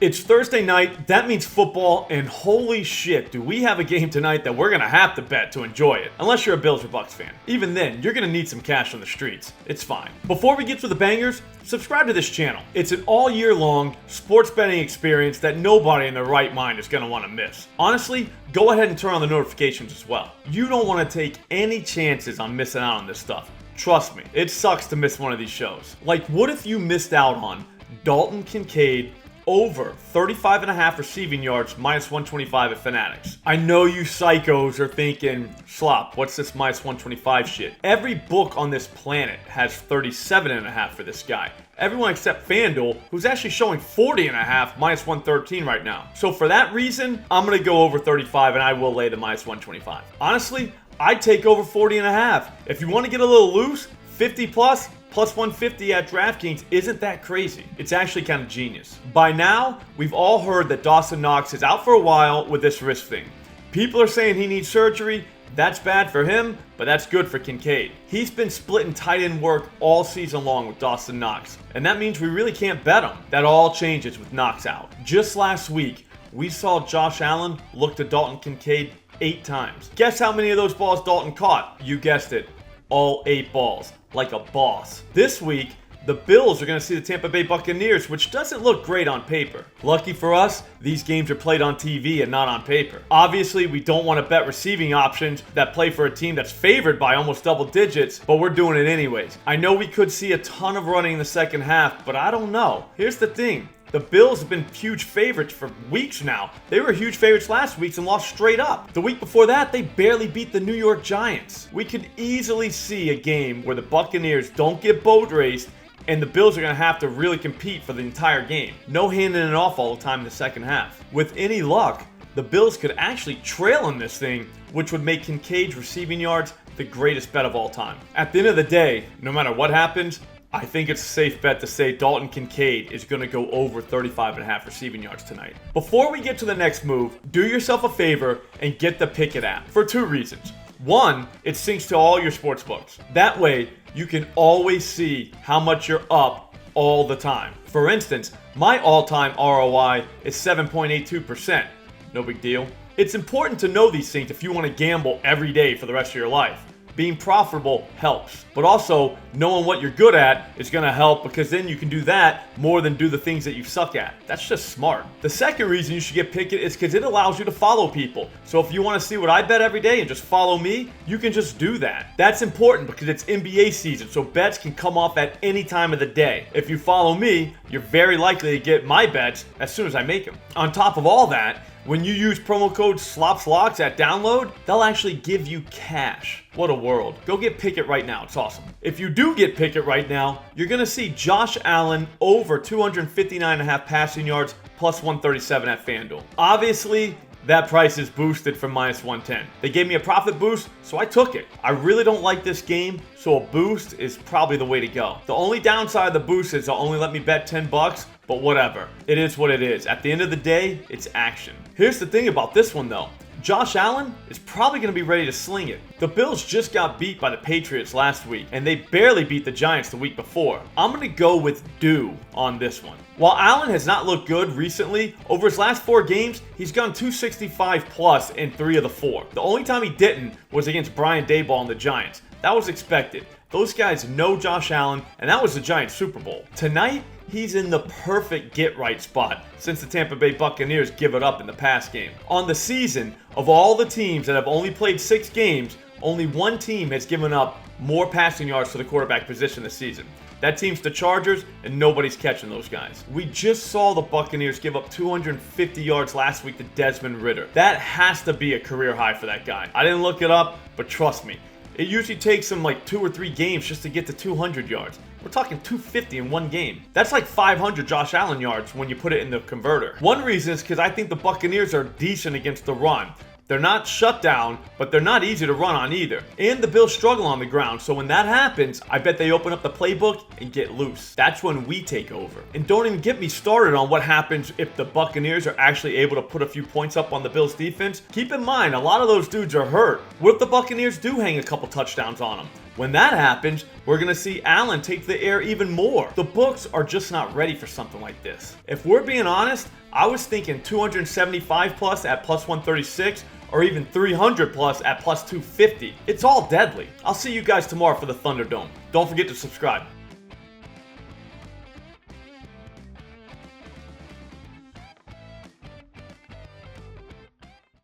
It's Thursday night, that means football, and holy shit, do we have a game tonight that we're gonna have to bet to enjoy it. Unless you're a Bills or Bucks fan. Even then, you're gonna need some cash on the streets. It's fine. Before we get to the bangers, subscribe to this channel. It's an all year long sports betting experience that nobody in their right mind is gonna wanna miss. Honestly, go ahead and turn on the notifications as well. You don't wanna take any chances on missing out on this stuff. Trust me, it sucks to miss one of these shows. Like, what if you missed out on Dalton Kincaid over 35.5 receiving yards, minus 125 at Fanatics? I know you psychos are thinking, Slop, what's this minus 125 shit? Every book on this planet has 37.5 for this guy. Everyone except FanDuel, who's actually showing 40.5, minus 113 right now. So for that reason, I'm going to go over 35 and I will lay the minus 125. Honestly, I'd take over 40.5. If you want to get a little loose, 50 plus 150 at DraftKings isn't that crazy. It's actually kind of genius. By now, we've all heard that Dawson Knox is out for a while with this wrist thing. People are saying he needs surgery. That's bad for him, but that's good for Kincaid. He's been splitting tight end work all season long with Dawson Knox, and that means we really can't bet him. That all changes with Knox out. Just last week, we saw Josh Allen look to Dalton Kincaid 8 times. Guess how many of those balls Dalton caught? You guessed it. All 8 balls. Like a boss. This week, the Bills are going to see the Tampa Bay Buccaneers, which doesn't look great on paper. Lucky for us, these games are played on TV and not on paper. Obviously, we don't want to bet receiving options that play for a team that's favored by almost double digits, but we're doing it anyways. I know we could see a ton of running in the second half, but I don't know. Here's the thing. The Bills have been huge favorites for weeks now. They were huge favorites last week and lost straight up. The week before that, they barely beat the New York Giants. We could easily see a game where the Buccaneers don't get boat raced and the Bills are going to have to really compete for the entire game. No handing it off all the time in the second half. With any luck, the Bills could actually trail in this thing, which would make Kincaid's receiving yards the greatest bet of all time. At the end of the day, no matter what happens, I think it's a safe bet to say Dalton Kincaid is going to go over 35.5 receiving yards tonight. Before we get to the next move, do yourself a favor and get the Pick'It app for 2 reasons. One, it syncs to all your sports books. That way, you can always see how much you're up all the time. For instance, my all-time ROI is 7.82%. No big deal. It's important to know these things if you want to gamble every day for the rest of your life. Being profitable helps, but also knowing what you're good at is going to help because then you can do that more than do the things that you suck at. That's just smart. The second reason you should get Pick'It is because it allows you to follow people. So if you want to see what I bet every day and just follow me, you can just do that. That's important because it's NBA season, so bets can come off at any time of the day. If you follow me, you're very likely to get my bets as soon as I make them. On top of all that, when you use promo code SLOPSLOCKS at download, they'll actually give you cash. What a world. Go get Pick'It right now. It's awesome. If you do get Pick'It right now, you're going to see Josh Allen over 259.5 passing yards plus 137 at FanDuel. Obviously, that price is boosted from minus 110. They gave me a profit boost, so I took it. I really don't like this game, so a boost is probably the way to go. The only downside of the boost is they'll only let me bet $10, but whatever. It is what it is. At the end of the day, it's action. Here's the thing about this one though. Josh Allen is probably going to be ready to sling it. The Bills just got beat by the Patriots last week, and they barely beat the Giants the week before. I'm going to go with do on this one. While Allen has not looked good recently, over his last 4 games, he's gone 265 plus in 3 of the 4. The only time he didn't was against Brian Daboll and the Giants. That was expected. Those guys know Josh Allen, and that was the Giants' Super Bowl. Tonight, he's in the perfect get-right spot since the Tampa Bay Buccaneers give it up in the pass game. On the season, of all the teams that have only played 6 games, only one team has given up more passing yards to the quarterback position this season. That team's the Chargers, and nobody's catching those guys. We just saw the Buccaneers give up 250 yards last week to Desmond Ridder. That has to be a career high for that guy. I didn't look it up, but trust me. It usually takes him like 2 or 3 games just to get to 200 yards. We're talking 250 in one game. That's like 500 Josh Allen yards when you put it in the converter. One reason is because I think the Buccaneers are decent against the run. They're not shut down, but they're not easy to run on either. And the Bills struggle on the ground, so when that happens, I bet they open up the playbook and get loose. That's when we take over. And don't even get me started on what happens if the Buccaneers are actually able to put a few points up on the Bills defense. Keep in mind, a lot of those dudes are hurt. What if the Buccaneers do hang a couple touchdowns on them? When that happens, we're going to see Allen take the air even more. The books are just not ready for something like this. If we're being honest, I was thinking 275 plus at plus 136, or even 300 plus at plus 250. It's all deadly. I'll see you guys tomorrow for the Thunderdome. Don't forget to subscribe.